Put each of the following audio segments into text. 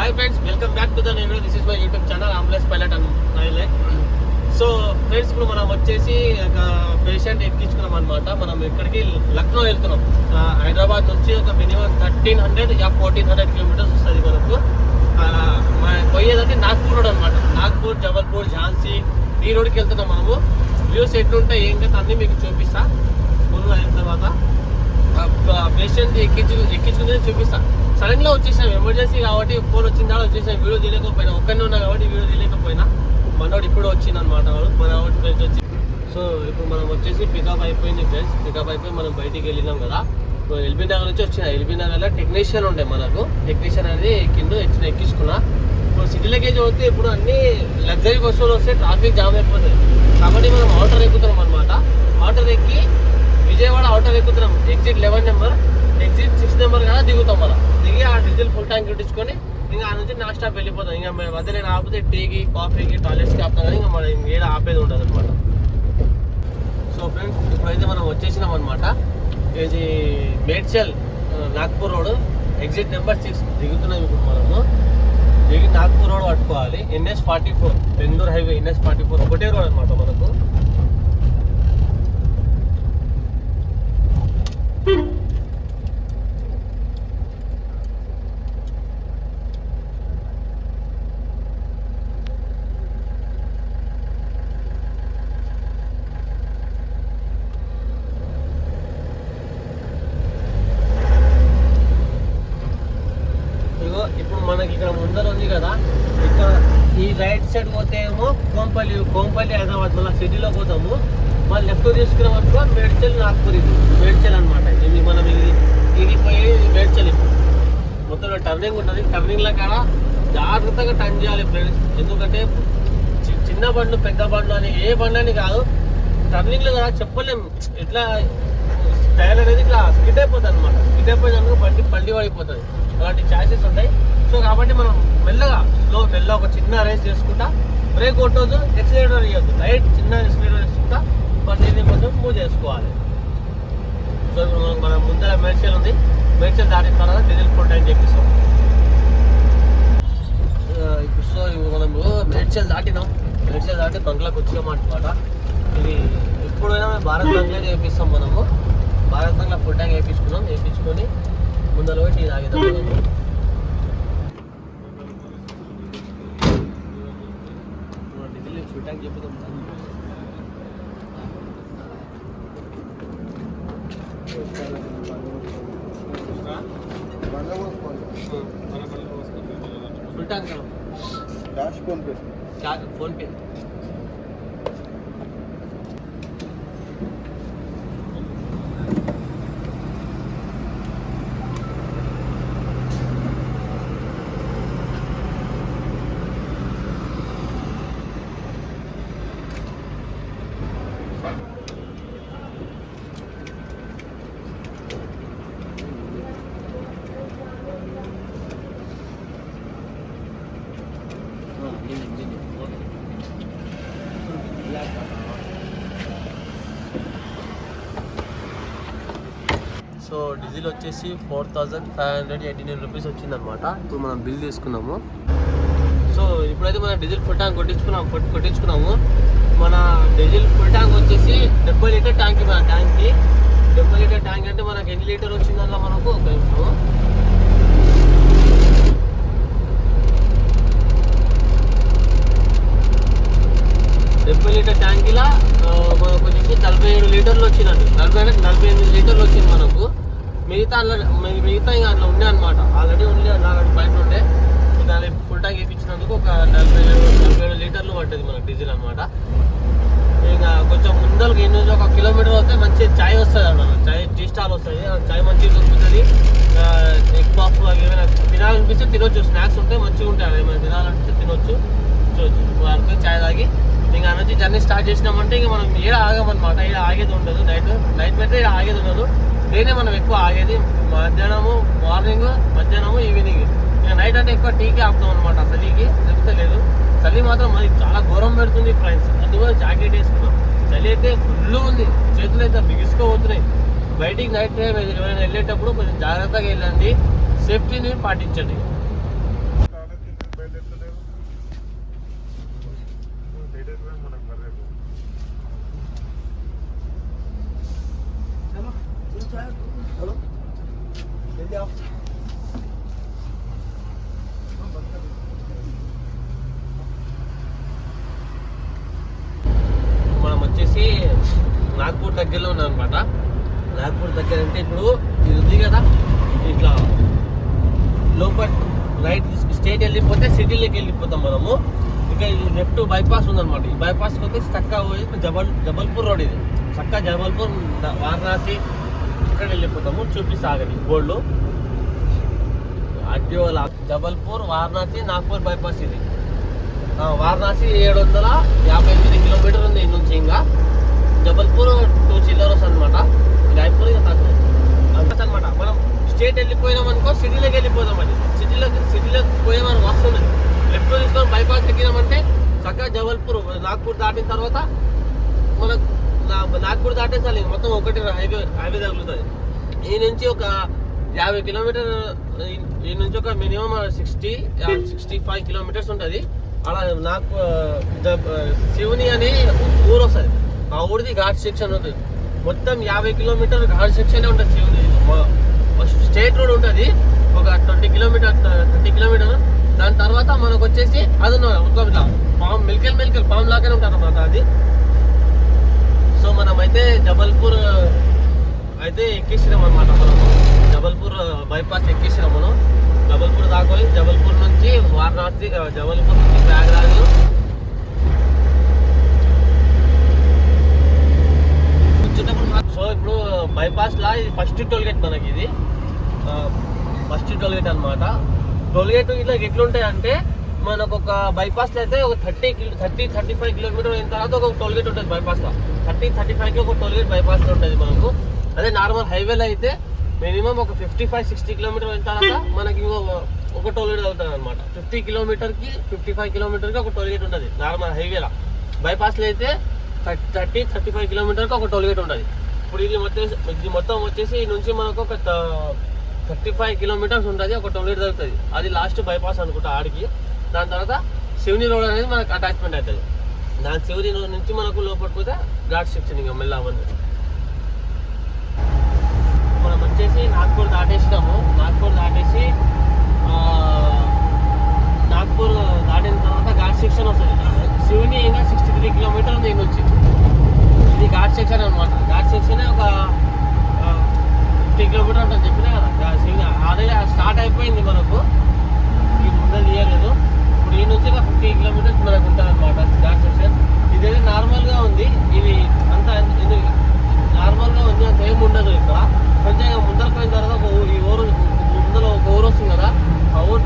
Hi friends, welcome back to the నేను this is my YouTube channel ambulance pilot and pilot. So friends, ఇప్పుడు మనం వచ్చేసి ఒక patient ఎక్కించుకున్నాం అనమాట. మనం ఇక్కడికి లక్నో వెళ్తున్నాం. హైదరాబాద్ నుంచి ఒక మినిమం 1300 या 1400 కిలోమీటర్స్ వస్తుంది మనకు. పోయేదంటే నాగ్పూర్ రోడ్ అనమాట. నాగ్పూర్, జబల్పూర్, ఝాన్సీ ఈ రోడ్కి వెళ్తున్నాం మనము. వ్యూస్ ఎట్లుంటాయి ఏం కదా అన్నీ మీకు చూపిస్తా. ముందు అయిన తర్వాత పేషెంట్ ఎక్కించుకునేది చూపిస్తా. సడన్ గా వచ్చేసాం, ఎమర్జెన్సీ కాబట్టి ఫోన్ వచ్చిందా వచ్చేసాం. వీడియో తీయలేకపోయినా, ఒక్కనే ఉన్నా కాబట్టి వీడియో తీయలేకపోయినా. మనోడు ఇప్పుడు వచ్చింది అనమాట. మనోడు ఫ్రెండ్స్ వచ్చి. సో ఇప్పుడు మనం వచ్చేసి పికప్ అయిపోయింది ఫ్రెండ్స్. పికప్ అయిపోయి మనం బయటికి వెళ్ళినాం కదా. ఎల్బీ నగర్ నుంచి వచ్చిన. ఎల్బీ నగర్లో టెక్నీషియన్ ఉండే మనకు. టెక్నీషియన్ అనేది ఎక్కించుకున్నా. ఇప్పుడు సిటీలోకి పోతే ఇప్పుడు అన్ని లగ్జరీ బస్సులు వస్తే ట్రాఫిక్ జామ్ అయిపోతుంది. కాబట్టి మనం ఆటో ఎక్కుతున్నాం అనమాట. ఆటో ఎక్కి విజయవాడ ఆటో ఎక్కుతున్నాం. ఎగ్జిట్ 11 నెంబర్, ఎగ్జిట్ 6 నెంబర్ కదా దిగుతాం. మనం దిగి ఆ డీజిల్ ఫుల్ ట్యాంక్ కొట్టించుకొని ఇంకా ఆ నుంచి నాన్ స్టాప్ వెళ్ళిపోతాం. ఇంకా మధ్య నేను ఆపితే టీకి, కాఫీకి, టాయిలెట్స్కి ఆపుతాం కానీ ఇంకా మనం ఏడ ఆపేది ఉండదు అనమాట. సో ఫ్రెండ్స్, ఇప్పుడైతే మనం వచ్చేసినాం అనమాట. ఇది Medchal Nagpur road exit number 6 దిగుతున్నాం. ఇప్పుడు మనము దిగి నాగ్పూర్ రోడ్ పట్టుకోవాలి. NH44 బెంగళూరు హైవే NH44 ఒకటే రోడ్ అనమాట మనకు. ఇప్పుడు మనకి ఇక్కడ ముందర ఉంది కదా, ఇక్కడ ఈ రైట్ సైడ్ పోతే ఏమో కోంపల్లి హైదరాబాద్. మళ్ళీ సిటీలో పోతాము. మళ్ళీ లెఫ్ట్ తీసుకున్నాం అనుకో మేడ్చల్ నాగ్పూర్. ఇది మేడ్చల్ అనమాట. ఇది మనం ఇది పోయి మేడ్చల్. ఇప్పుడు మొత్తం టర్నింగ్ ఉంటుంది. టర్నింగ్లో కాడ జాగ్రత్తగా టర్న్ చేయాలి ఫ్రెండ్స్. ఎందుకంటే చిన్న బండ్లు, పెద్ద బండ్లు అని ఏ బండ్లు అని కాదు, టర్నింగ్లో కదా చెప్పలేము. ఇట్లా టైర్ అనేది ఇట్లా స్కిడ్ అయిపోతుంది అనమాట. స్కిడ్ అయిపోయినందుకు బండి పడిపోతుంది. అలాంటి ఛాయిసెస్ ఉంటాయి. సో కాబట్టి మనం మెల్లగా ఒక చిన్న రేస్ చేసుకుంటా, బ్రేక్ కొట్టొద్దు, ఎక్సిలేటర్ ఇవ్వద్దు, లైట్ చిన్న ఎక్సిలేటర్ వేసుకుంటా బండిని కొంచెం మూవ్ చేసుకోవాలి. సో ఇప్పుడు మనం ముందర మేడ్చల్ ఉంది. మేడ్చల్ దాటిన తర్వాత డీజిల్ ఫుల్ ట్యాంక్ చేపిస్తాం. సో ఇప్పుడు మనం మేడ్చల్ దాటినాం. మేడ్చల్ దాటి బంగ్లాకి వచ్చాం అనమాట. ఇది ఎప్పుడైనా మేము భారత్ బంగ్లా చేపిస్తాం. మనము భారత్ బంగ్లా ఫుల్ ట్యాంక్ వేయించుకొని ముందర పోయి టీ తాగిద్దాం. డీజిల్ ఫుల్ ట్యాంక్ చెప్పుదాం. Full tank cash PhonePe. So diesel వచ్చేసి 4589 రూపీస్ వచ్చిందనమాట. ఇప్పుడు మనం బిల్ తీసుకున్నాము. సో ఇప్పుడైతే మనం డీజిల్ ఫుల్ ట్యాంక్ కొట్టించుకున్నాము. మన డీజిల్ ఫుల్ ట్యాంక్ వచ్చేసి 70 లీటర్ ట్యాంక్. మన ట్యాంక్కి 70 లీటర్ ట్యాంక్ అంటే మనకు ఎన్ని లీటర్ వచ్చిందన్న మనకు ఒక నిమిషం. లీటర్ ట్యాంక్ ఇలా మనకు వచ్చేసి 47 లీటర్లు వచ్చిందండి. 48 లీటర్లు వచ్చింది మనకు. మిగతా ఇంకా అందులో ఉండే అనమాట. ఆల్రెడీ ఉండే 4 బయట ఉండే. దాన్ని ఫుల్ ట్యాంక్ వేయించినందుకు ఒక 47 లీటర్లు పడ్డది మనకు డీజిల్ అనమాట. ఇంకా కొంచెం ముందరకు ఎన్ని ఒక కిలోమీటర్ వస్తే మంచి చాయ్ వస్తుంది అన్నమాట. టీ స్టాల్ వస్తుంది. చాయ్ మంచిగా దొరుకుతుంది. ఎగ్ పఫ్ ఏమైనా తినాలనిపిస్తే తినొచ్చు. స్నాక్స్ ఉంటాయి, మంచిగా ఉంటాయి. ఏమైనా తినాలనిపిస్తే తినొచ్చు. వారికి చాయ్ తాగి ఇంకా నుంచి జర్నీ స్టార్ట్ చేసినామంటే ఇంకా మనం ఏడ ఆగామన్నమాట. ఇక్కడ ఆగేది ఉండదు. నైట్ అయితే ఇక్కడ ఆగేది ఉండదు. డేనే మనం ఎక్కువ ఆగేది మధ్యాహ్నము, మార్నింగ్, మధ్యాహ్నము, ఈవినింగ్. ఇక నైట్ అంటే ఎక్కువ టీకి ఆపుతాం అనమాట. చలికి లేకపోతే లేదు. చలి మాత్రం మనకి చాలా ఘోరం పెడుతుంది ఫ్రెండ్స్. అందువల్ల జాకెట్ వేసుకున్నాం. చలి అయితే ఫుల్ ఉంది. చేతులు అయితే బిగుసుకోబోతున్నాయి. బయటికి నైట్ టైం వెళ్ళేటప్పుడు కొంచెం జాగ్రత్తగా వెళ్ళండి. సేఫ్టీని పాటించండి. మనం వచ్చేసి నాగ్పూర్ దగ్గరలో ఉన్నాం అనమాట. నాగ్పూర్ దగ్గర అంటే ఇప్పుడు ఇది ఉంది కదా, ఇట్లా లోపల రైట్ స్టేట్ వెళ్ళిపోతే సిటీలోకి వెళ్ళిపోతాం మనము. ఇక లెఫ్ట్ బైపాస్ ఉందన్నమాట. ఈ బైపాస్కి వచ్చేసి చక్కగా పోయి జబల్పూర్ రోడ్, ఇది చక్కగా జబల్పూర్ వారణాసి ఇక్కడ వెళ్ళిపోతాము. చూపిస్తాగని బోర్డులు అడ్యోలా జబల్పూర్ వారణాసి నాగ్పూర్ బైపాస్. ఇది వారణాసి 758 కిలోమీటర్ ఉంది ఇటు నుంచి. ఇంకా జబల్పూర్ 2 చిల్లర్స్ అనమాట. రాయ్పూర్ ఇక తక్కువ అనమాట. మనం స్టేట్ వెళ్ళిపోయినాం అనుకో, సిటీలోకి వెళ్ళిపోదాం. అది సిటీలోకి పోయామని వస్తుంది. లెఫ్ట్ తీసుకొని బైపాస్ ఎక్కినామంటే చక్కగా జబల్పూర్ నాగ్పూర్ దాటిన తర్వాత మనకు నాగ్పూర్ దాటేసాలి. మొత్తం ఒకటి హైవే తగులుతుంది. ఈ నుంచి ఒక 50 కిలోమీటర్, ఈ నుంచి ఒక మినిమం 65 కిలోమీటర్స్ ఉంటుంది. అలా నాకు శివుని అని ఊరు వస్తుంది. ఆ ఊరిది ఘాట్ సెక్షన్ ఉంటుంది. మొత్తం 50 కిలోమీటర్ ఘాట్ సెక్షన్ ఉంటుంది. శివుని స్టేట్ రోడ్ ఉంటుంది ఒక 30 కిలోమీటర్. దాని తర్వాత మనకు వచ్చేసి అది మొత్తం ఇట్లా పామ్ మెల్కెల్ పామ్ లాగానే ఉంటుంది అన్నమాట అది. సో మనమైతే జబల్పూర్ అయితే ఎక్కేసినాం అనమాట. మనం జబల్పూర్ బైపాస్ ఎక్కేసినాం. మనం జబల్పూర్ దాకా జబల్పూర్ నుంచి వారణాసి, జబల్పూర్ నుంచి ప్రయాగరాజ్. సో ఇప్పుడు బైపాస్ లా ఇది ఫస్ట్ టోల్గేట్ మనకి. ఇది ఫస్ట్ టోల్గేట్ అనమాట. టోల్గేట్ ఇట్లా ఎట్లుంటాయి అంటే మనకు ఒక బైపాస్ లో అయితే ఒక 30-35 కిలోమీటర్ అయిన తర్వాత ఒక టోల్గేట్ ఉంటుంది బైపాస్ లో. 30-35కి ఒక టోల్గేట్ బైపాస్ లో ఉంటుంది మనకు. అదే నార్మల్ హైవేలో అయితే మినిమం ఒక 55-60 కిలోమీటర్ అయిన తర్వాత మనకి ఒక టోల్గేట్ అవుతుంది అనమాట. 50 కిలోమీటర్కి 55 కిలోమీటర్కి ఒక టోల్గేట్ ఉంటుంది నార్మల్ హైవేలో. బైపాస్లో అయితే 30-35 కిలోమీటర్కి ఒక టోల్గేట్ ఉంటుంది. ఇప్పుడు ఇది మొత్తం వచ్చేసి ఈ నుంచి మనకు ఒక 35 కిలోమీటర్స్ ఉంటుంది ఒక టోల్గేట్ దొరుకుతుంది. అది లాస్ట్ బైపాస్ అనుకుంటా ఆడికి. దాని తర్వాత శివుని రోడ్ అనేది మనకు అటాచ్మెంట్ అవుతుంది. దాని శివుని రోడ్ నుంచి మనకు లోపలిపోతే ఘాట్ సెక్షన్ ఇంకా మెల్లవన్నీ. మనం వచ్చేసి నాగ్పూర్ దాటేసినాము. నాగ్పూర్ దాటేసి నాగ్పూర్ దాటిన తర్వాత ఘాట్ సెక్షన్ వస్తుంది. శివుని ఇంకా 63 కిలోమీటర్ దీని నుంచి. ఇది ఘాట్ సెక్షన్ అనమాట. ఘాట్ సెక్షన్ ఒక 50 కిలోమీటర్ ఉంటుంది చెప్పినా కదా. శివుని ఆల్రెడీ స్టార్ట్ అయిపోయింది మనకు, ఈ ముందర తీయలేదు. ఇప్పుడు ఈ నుంచి ఒక 50 కిలోమీటర్స్ మనకు ఉంటుంది అనమాట ఘాట్ సెక్షన్. ఇదైతే నార్మల్గా ఉంది. ఇది అంతా నార్మల్గా ఉంది, అంత ఏమి ఉండదు ఇక్కడ. కొంచెం ముందర పోయిన తర్వాత ఈ ఊరు ముందర ఒక ఊరు వస్తుంది కదా, ఆ ఊరు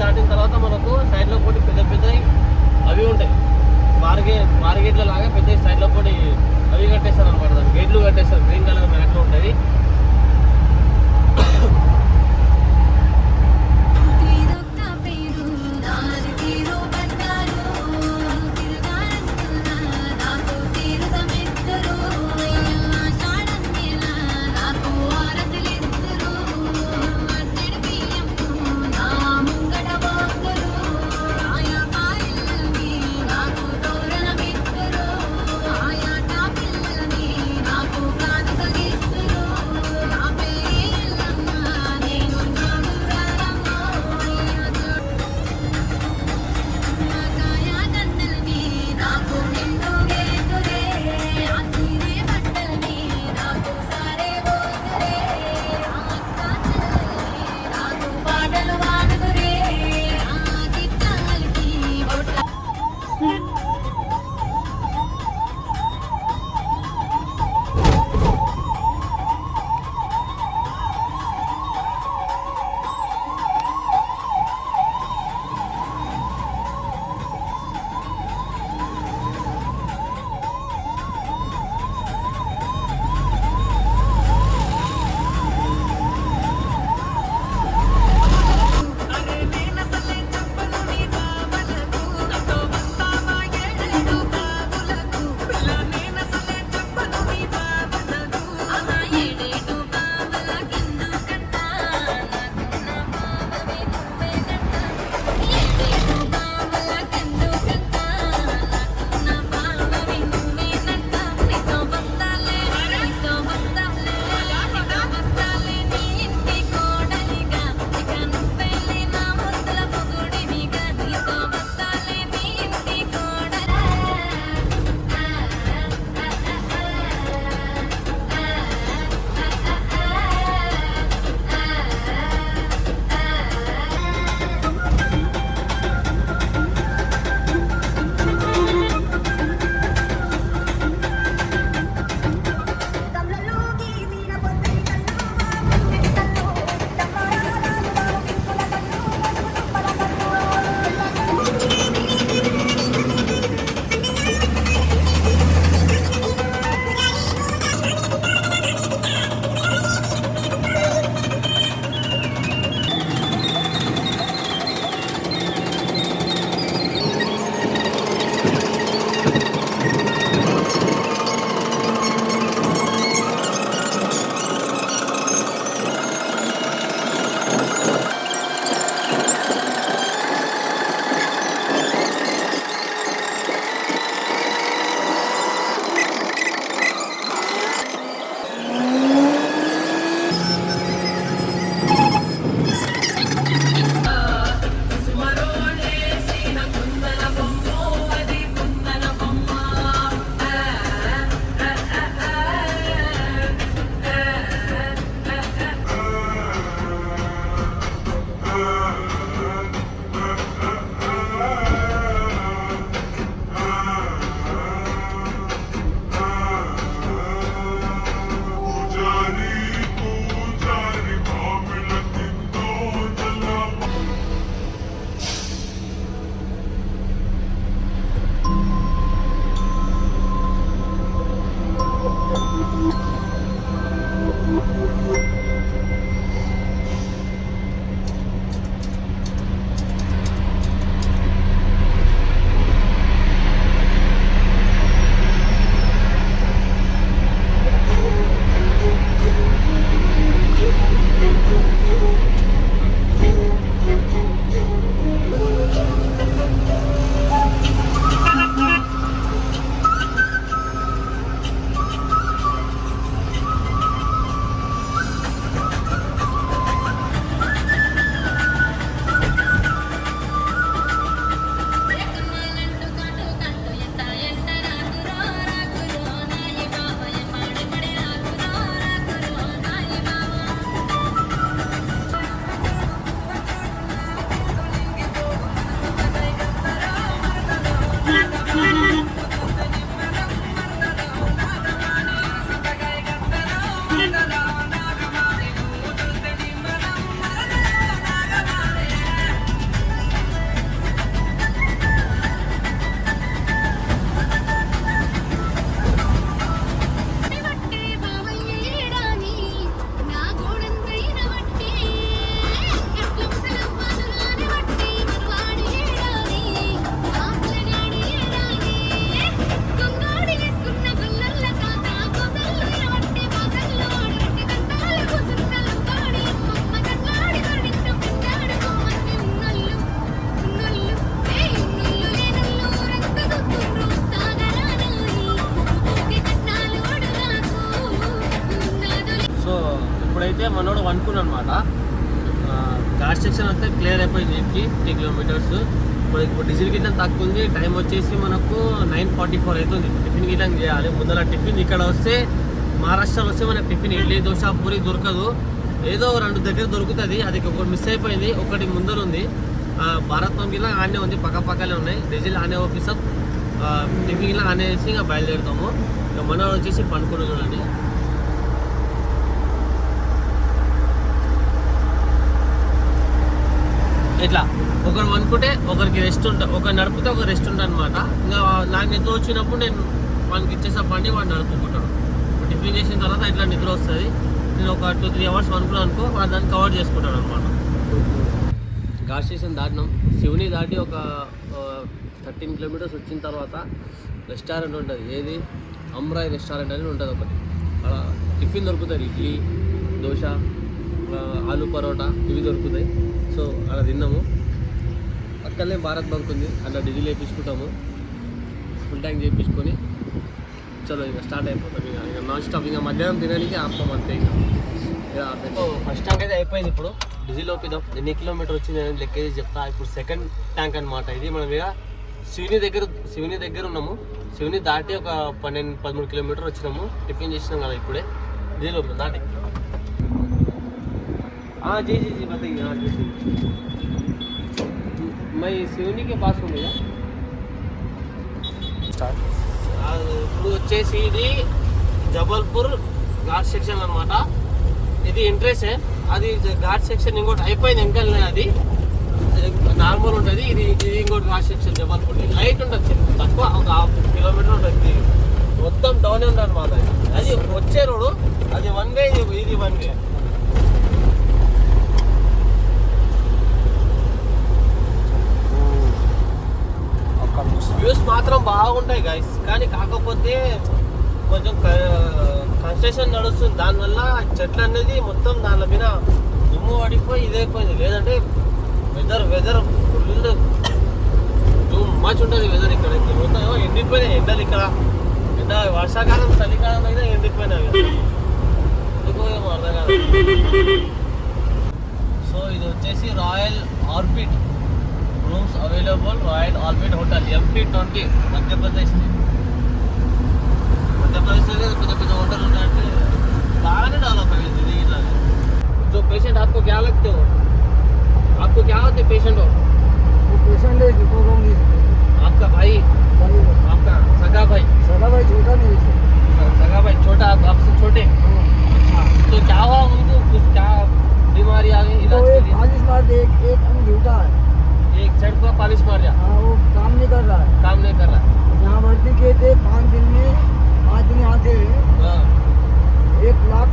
అనుకున్నాను అనమాట. ఘాట్ సెక్షన్ అంతా క్లియర్ అయిపోయింది. 3 కిలోమీటర్స్. మనకి ఇప్పుడు డీజిల్ గిట్ల తక్కువ ఉంది. టైం వచ్చేసి మనకు 9:44 అవుతుంది. టిఫిన్ గిట్ల చేయాలి. ముందర టిఫిన్ ఇక్కడ వస్తే, మహారాష్ట్రలో వస్తే మనకి టిఫిన్ ఇడ్లీ దోశ పూరి దొరకదు. ఏదో 2 దగ్గర దొరుకుతుంది. అది ఒకటి మిస్ అయిపోయింది. ఒకటి ముందర ఉంది. భారత్ పంప్ గిట్ల ఆనే ఉంది, పక్కనే ఉన్నాయి. డీజిల్ ఆనే ఓపిస్తాం, టిఫిన్ గిట్ల ఆనే వేసి ఇంకా బయలుదేరుతాము. ఇక మన వచ్చేసి పండుకుని చూడండి. ఇట్లా ఒకరు అనుకుంటే ఒకరికి రెస్ట్ ఉంటుంది, ఒకరు నడిపితే ఒక రెస్ట్ ఉంటుంది అనమాట. ఇంకా నాకు నిద్ర వచ్చినప్పుడు నేను వానికి ఇచ్చేసా పండి వాడు నడుపుకుంటాడు. టిఫిన్ చేసిన తర్వాత ఇట్లా నిద్ర వస్తుంది. నేను ఒక 2-3 అవర్స్ అనుకున్నాను అనుకో, వాడు దాన్ని కవర్ చేసుకుంటాడు అనమాట. ఘాట్ స్టేషన్ దాటినాం. శివుని దాటి ఒక 13 కిలోమీటర్స్ వచ్చిన తర్వాత రెస్టారెంట్ ఉంటుంది. ఏది అమ్రాయ్ రెస్టారెంట్ అని ఉంటుంది ఒకటి. అక్కడ టిఫిన్ దొరుకుతుంది. ఇడ్లీ దోశ ఆలు పరోటా ఇవి దొరుకుతాయి. సో అలా తిన్నాము. అక్కడనే భారత్ బంక్ ఉంది, అలా డీజిల్ వేయించుకుంటాము. ఫుల్ ట్యాంక్ చేయించుకొని చలో ఇంకా స్టార్ట్ అయిపోతాం. ఇంకా నాన్ స్టాప్. ఇంకా మధ్యాహ్నం తినడానికి ఆపుతాం అంతే. ఇంకా ఫస్ట్ ట్యాంక్ అయితే అయిపోయింది. ఇప్పుడు డీజిల్ ఓపిద్దాం. ఎన్ని కిలోమీటర్ వచ్చింది అని లెక్కేసి చెప్తా. ఇప్పుడు సెకండ్ ట్యాంక్ అనమాట ఇది. మనం ఇక శివుని దగ్గర ఉన్నాము. శివుని దాటి ఒక 12-13 కిలోమీటర్ వచ్చినాము. టిఫిన్ చేసినాం కదా ఇప్పుడే. డీజిల్ ఓపిద్దాం దాటి. हाँ जी जी जी बताइए. हाँ जी जी मैं శివుని के पास हूँ भैया. ఇప్పుడు వచ్చేసి ఇది జబల్పూర్ ఘాట్ సెక్షన్ అనమాట. ఇది ఎంట్రెన్స్. అది ఘాట్ సెక్షన్ ఇంకోటి అయిపోయింది. ఎంకల్నే అది నార్మల్ ఉంటుంది. ఇది ఇంకోటి ఘాట్ సెక్షన్ జబల్పూర్. లైట్ ఉంటుంది తక్కువ, ఒక 1/2 కిలోమీటర్ ఉంటుంది. మొత్తం డౌన్ ఉంటుంది అనమాట. అది వచ్చే రోడ్డు. అది 1 వే, ఇది 1 వే. వ్యూస్ మాత్రం బాగుంటాయి గైస్. కానీ కాకపోతే కొంచెం కన్స్ట్రక్షన్ నడుస్తుంది. దానివల్ల చెట్లు అనేది మొత్తం దాని మీద దుమ్ము పడిపోయి ఇదైపోయింది. లేదంటే వెదర్ ఫుల్ టూ మచ్ ఉంటుంది వెదర్ ఇక్కడ. మొత్తం ఎండిపోయినాయి ఎండలు ఇక్కడ. వర్షాకాలం చలికాలం అయినా ఎండిపోయినాయి. ఎందుకో ఏమో అర్థం కాదు. సో ఇది వచ్చేసి royal orbit rooms available. Royal orbit hotel MP20 Madhya Pradesh. మధ్యప్రదేశ్లో పెద్ద పెద్ద హోటల్ ఉంటాయంటే బాగానే డెవలప్ అయింది ఇది. ఇట్లా जो पेशेंट आपको क्या लगते हो? आपको क्या होते पेशेंट हो? पेशेंट है आपका भाई, आपका सगा भाई छोटा नहीं है। सगा भाई छोटा, आपसे छोटे. अच्छा, तो क्या हुआ उनको? कुछ क्या बीमारी आ गई? इलाज के लिए पालिश मार दे. एक अंग झूठा है. एक साइड को पालिश मार दिया. हाँ, वो काम नहीं कर रहा है. यहाँ भर्ती किए थे 5 दिन में. 5 दिन आते 1 लाख,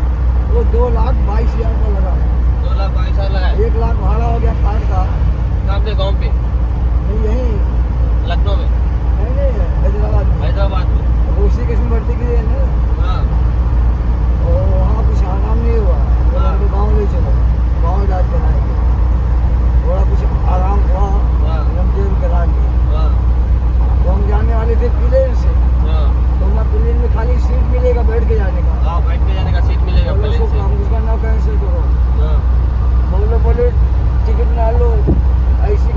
वो 2,22,000 का लगा. 2,22,000 लगा. 1 लाख भाड़ा हो गया कार्ड का. कहाँ पे? गाँव पे? नहीं, यहीं लखनऊ में? नहीं, हैदराबाद में. उसी किस्म भर्ती की है ना. हाँ. और वहाँ कुछ आराम नहीं हुआ. गाँव ले चलो, गाँव इलाज कराएंगे. थोड़ा कुछ आराम हुआ, रमजेब करा के. तो हम जाने वाले थे प्लेन से. तो मैं प्लेन में खाली सीट मिलेगा बैठ के जाने का. हाँ, बैठ के जाने का सीट मिलेगा प्लेन से. हम उसका ना कैंसिल करो. बोलो टिकट ना लो, ऐसी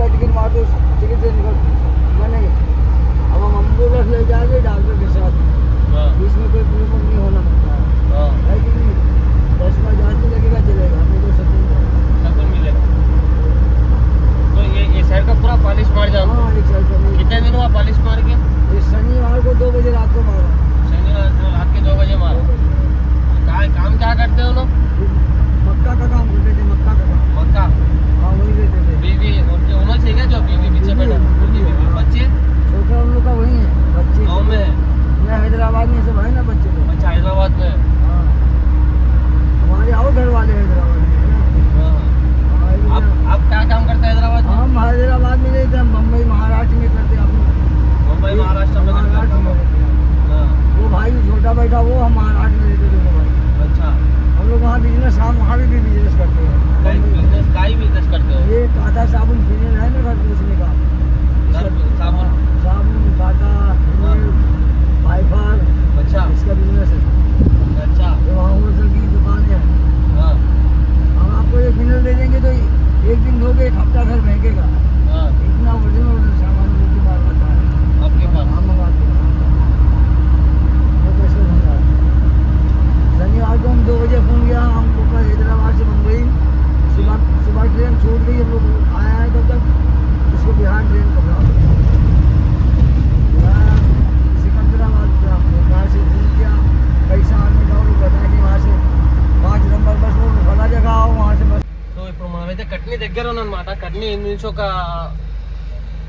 జర్నీ నుంచి ఒక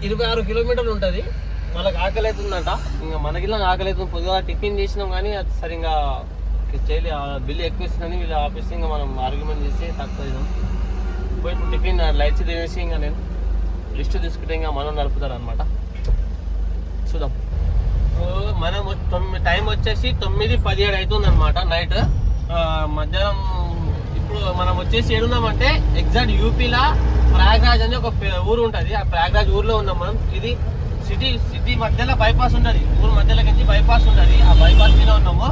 26 కిలోమీటర్లు ఉంటుంది. వాళ్ళకి ఆకలి అవుతుందంట, ఇంకా మనకి ఆకలి అవుతుంది. పొద్దుగా టిఫిన్ చేసినాం కానీ అది సరిగ్గా చేయలే, బిల్లు ఎక్కువ ఇస్తుందని వీళ్ళు ఆఫీస్ ఇంకా మనం ఆర్గ్యుమెంట్ చేసి తక్కువ ఇద్దాం. పోయి ఇప్పుడు టిఫిన్ లైట్స్ తినేసి ఇంకా నేను లిస్ట్ తీసుకుంటే ఇంకా మనం నడుపుతారు అనమాట. చూద్దాం. మనం టైం వచ్చేసి 9:17 అవుతుంది అనమాట నైట్. మధ్యాహ్నం ఇప్పుడు మనం వచ్చేసి ఏడున్నామంటే ఎగ్జాక్ట్ యూపీలో ప్రయాగ్రాజ్ అని ఒక ఊరు ఉంటుంది. ఆ ప్రయాగ్రాజ్ ఊర్లో ఉన్నాం మనం. ఇది సిటీ మధ్యలో బైపాస్ ఉంటుంది, ఊరు మధ్యలోకి నుంచి బైపాస్ ఉంటుంది. ఆ బైపాస్ మీద ఉన్నాము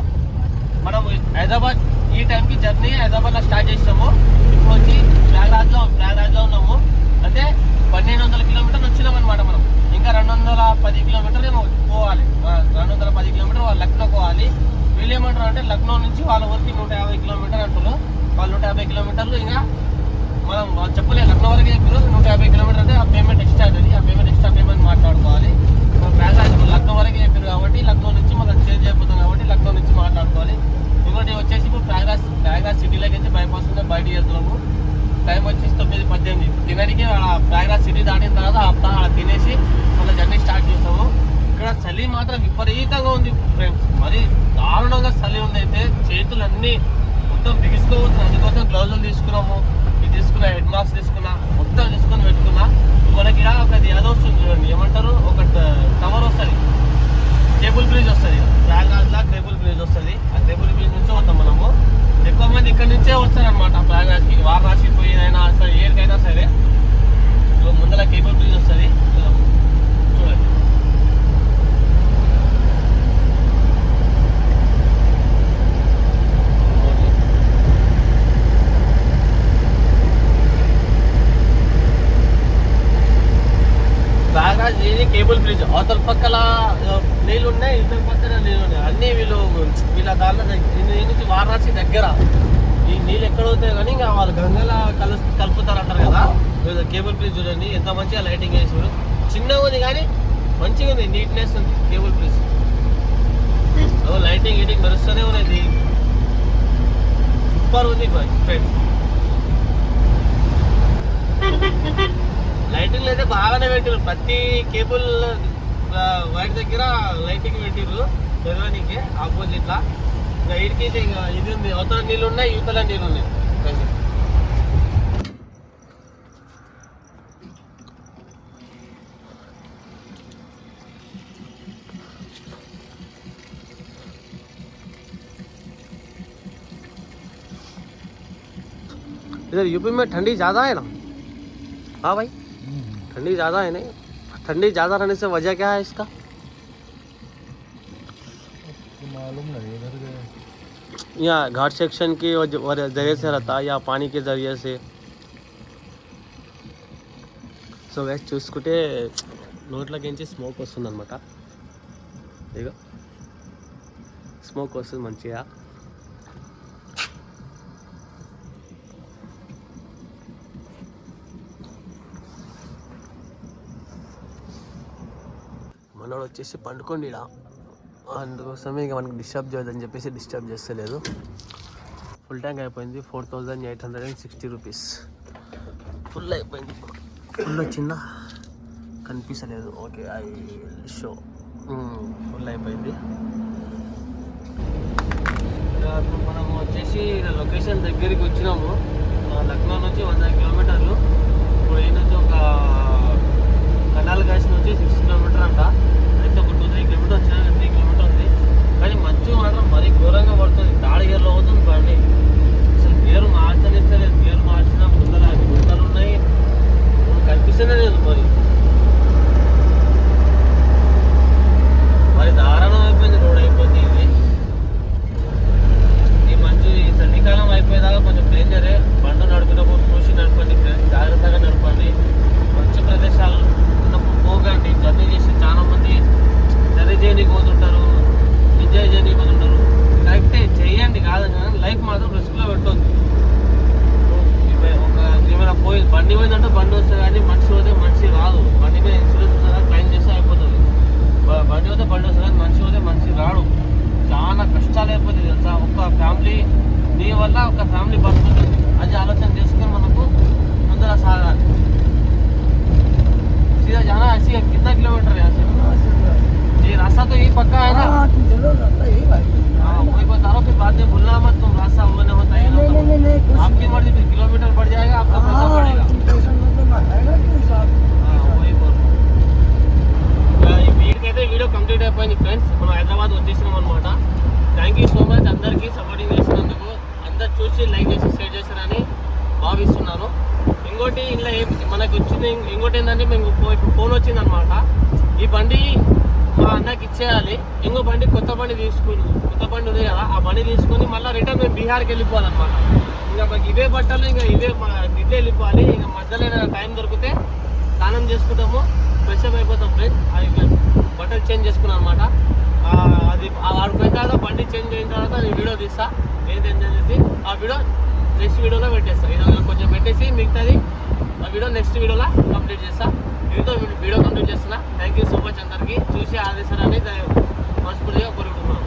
మనం. హైదరాబాద్ ఈ టైంకి జర్నీ హైదరాబాద్లో స్టార్ట్ చేసాము. ఇప్పుడు వచ్చి ప్రయాగ్రాజ్లో ఉన్నాము. అంటే 1200 కిలోమీటర్లు వచ్చినాం అనమాట మనం. ఇంకా 210 కిలోమీటర్లు పోవాలి. 210 కిలోమీటర్లు వాళ్ళు లక్నో పోవాలి. వీళ్ళు ఏమంటారు అంటే లక్నో నుంచి వాళ్ళ ఊరికి 150 కిలోమీటర్లు అంటారు. వాళ్ళు 150 కిలోమీటర్లు ఇంకా మనం చెప్పలేదు, లక్నో వరకు చెప్పారు. 150 కిలోమీటర్లు అంటే ఆ పేమెంట్ ఎక్స్ట్రా అవుతుంది. ఆ ఎక్స్ట్రా పేమెంట్ మాట్లాడుకోవాలి. లక్నో వరకు చెప్పారు కాబట్టి లక్నో నుంచి మనం చేంజ్ అయిపోతాం కాబట్టి లక్నో నుంచి మాట్లాడుకోవాలి. ఇంకోటి వచ్చేసి ఇప్పుడు ప్రయాగ్రాజ్ సిటీలోకి వచ్చి బైపాస్ ఉంటే బయటికి వెళ్తున్నాము. టైం వచ్చేసి 9:18. తినడానికి ప్రయాగ్రాజ్ సిటీ దాటిన తర్వాత తినేసి మళ్ళీ జర్నీ స్టార్ట్ చేస్తాము. ఇక్కడ చలి మాత్రం విపరీతంగా ఉంది ఫ్రెండ్స్, మరి దారుణంగా చలి ఉంది. అయితే చేతులు అన్నీ మొత్తం బిగుసుకోవచ్చు. అందుకోసం గ్లౌజులు తీసుకున్నాము, ఇది తీసుకున్నా, హెడ్ మాస్క్ తీసుకున్నా, మొత్తం తీసుకొని పెట్టుకున్నా. మనకి ఇక్కడ ఒక ఏదో వస్తుంది చూడండి, ఏమంటారు, ఒక టవర్ వస్తుంది, కేబుల్ బ్రిడ్జ్ వస్తుంది. ప్రయాగ్రాజ్లో కేబుల్ బ్రిడ్జ్ వస్తుంది. ఆ కేబుల్ బ్రిడ్జ్ నుంచి వస్తాం మనము. ఎక్కువ మంది ఇక్కడ నుంచే వస్తారనమాట ప్రయాగ్రాజ్కి. వారణాసి పోయినైనా సరే ఏరికైనా సరే ముందర కేబుల్ బ్రిడ్జ్ వస్తుంది. చూడండి. ప్రయాగ్రాజ్ ఇది కేబుల్ బ్రిడ్జ్. అవతల పక్కల నీళ్ళు ఉన్నాయి, ఇతర పక్కన నీళ్ళు ఉన్నాయి. అన్నీ వీళ్ళ దాంట్లో నుంచి వారణాసి దగ్గర ఈ నీళ్ళు ఎక్కడ అవుతాయి కానీ ఇంకా వాళ్ళు గంగలా కలుపుతారు అంటారు కదా. కేబుల్ బ్రిడ్జ్ చూడండి ఎంత మంచిగా లైటింగ్ వేసారు. చిన్నగా ఉంది కానీ మంచిగా ఉంది, నీట్నెస్ ఉంది కేబుల్ బ్రిడ్జ్. లైటింగ్ గీటింగ్ మెరుస్తూనే ఉన్నది, సూపర్ ఉంది ఫ్రెండ్స్. లైటింగ్ అయితే బాగానే పెట్టారు. ప్రతి కేబుల్ వైర్ దగ్గర లైటింగ్ పెట్టిర్రు తెరవడానికి ఆపోజిట్ లా. ఇంకా వీడికి ఇంకా ఇది ఉంది, అవతల నీళ్ళు ఉన్నాయి, యువతల నీళ్ళు ఉన్నాయి. इधर यूपी में ठंडी ज़्यादा है ना? हाँ भाई, ठंडी ज़्यादा है नहीं? ठंडी ज़्यादा रहने से वजह क्या है इसका? मालूम नहीं, इधर गए या घाट सेक्शन की जरिए से रहता है या पानी के जरिए से. సో గైస్ చూసుకుంటే నోట్లోకించి స్మోక్ వస్తుంది అనమాట. ఇక స్మోక్ వస్తుంది మంచిగా. మనోడు వచ్చేసి పండుకోండి, అందుకోసమే ఇక మనకి డిస్టర్బ్ చేయొద్దని చెప్పేసి డిస్టర్బ్ చేస్తలేదు. ఫుల్ ట్యాంక్ అయిపోయింది, 4860 రూపీస్ ఫుల్ అయిపోయింది. ఫుల్ వచ్చిందా కనిపించలేదు. ఓకే, ఐ షో ఫుల్ అయిపోయింది. మనం వచ్చేసి లొకేషన్ దగ్గరికి వచ్చినాము. లక్నో నుంచి 100 కిలోమీటర్లు. ఇప్పుడు ఈ నుంచి ఒక కనాల్ గాస్ నుంచి 6 కిలోమీటర్ అంట. అయితే ఒక 2-3 కిలోమీటర్ వచ్చినా 3 కిలోమీటర్ ఉంది. కానీ మంచు మాత్రం మరీ ఘోరంగా పడుతుంది. థర్డ్ గేర్లో అవుతుంది బండి. అసలు గేరు మార్చనిస్తలేదు. గేరు మార్చిన ముందర గుంతలు ఉన్నాయి, కనిపిస్తూనే లేదు. మరి దారుణం అయిపోయింది రోడ్. అయిపోతుంది ఇది. ఈ మంచు ఈ చలికాలం అయిపోయేదాకా కొంచెం డేంజరే. బండి నడిపినప్పుడు చూసి నడపండి ఫ్రెండ్స్, జాగ్రత్తగా నడపండి. మంచు क्या जाना है ऐसी कितना किलोमीटर है यहाँ से? हाँ, चलो। ये रास्ता तो यही पक्का है ना? हाँ, तुम चलो, रास्ता यही भाई। हाँ वही बता रहा हूँ, फिर बाद में भूलना मत तुम, रास्ता होने होता है नहीं, नहीं, नहीं, नहीं, कुछ आपकी नहीं। मर्जी, फिर किलोमीटर बढ़ जाएगा आपका पैसा हाँ, बढ़ेगा। तुम टेंशन मत लो, मैं है ना तू हिसाब। हाँ, वही बोल रहा हूँ। వీడికైతే వీడియో కంప్లీట్ అయిపోయింది ఫ్రెండ్స్. మనం హైదరాబాద్ వచ్చేసినాం అనమాట. థ్యాంక్ యూ సో మచ్ అందరికీ సపోర్టింగ్ చేసినందుకు. అందరు చూసి లైక్ చేసి షేర్ చేస్తారని భావిస్తున్నాను. ఇంకోటి ఇలా మనకు వచ్చింది, ఇంకోటి ఏంటంటే మేము ఇప్పుడు ఫోన్ వచ్చింది అనమాట. ఈ బండి మా అన్నకి ఇచ్చేయాలి. ఇంకో బండి కొత్త బండి ఉంది కదా, ఆ బండి తీసుకొని మళ్ళీ రిటర్న్ మేము బీహార్కి వెళ్ళిపోవాలన్నమాట. ఇంకా మాకు ఇవే బట్టలు, ఇంకా ఇవే మా దిల్లే వెళ్ళిపోవాలి. ఇంకా మధ్యలో టైం దొరికితే స్నానం చేసుకుంటాము, ఫ్రెష్ అప్ అయిపోతాం ఫ్రెండ్స్. అది బట్టలు చేంజ్ చేసుకున్నాం అనమాట. అది ఆడిపోయిన తర్వాత బండి చేంజ్ అయిన తర్వాత నేను వీడియో తీస్తా ఏంటంటే అనేసి. ఆ వీడియో నెక్స్ట్ వీడియోలో పెట్టేస్తాను. ఇది కొంచెం పెట్టేసి మిగతాది ఆ వీడియో నెక్స్ట్ వీడియోలో కంప్లీట్ చేస్తా. వీడియో కంప్లీట్ చేస్తున్నా. థ్యాంక్ యూ సో మచ్ అందరికీ చూసి ఆదేశాలని మనస్ఫూర్తిగా కోరుకుంటున్నాను.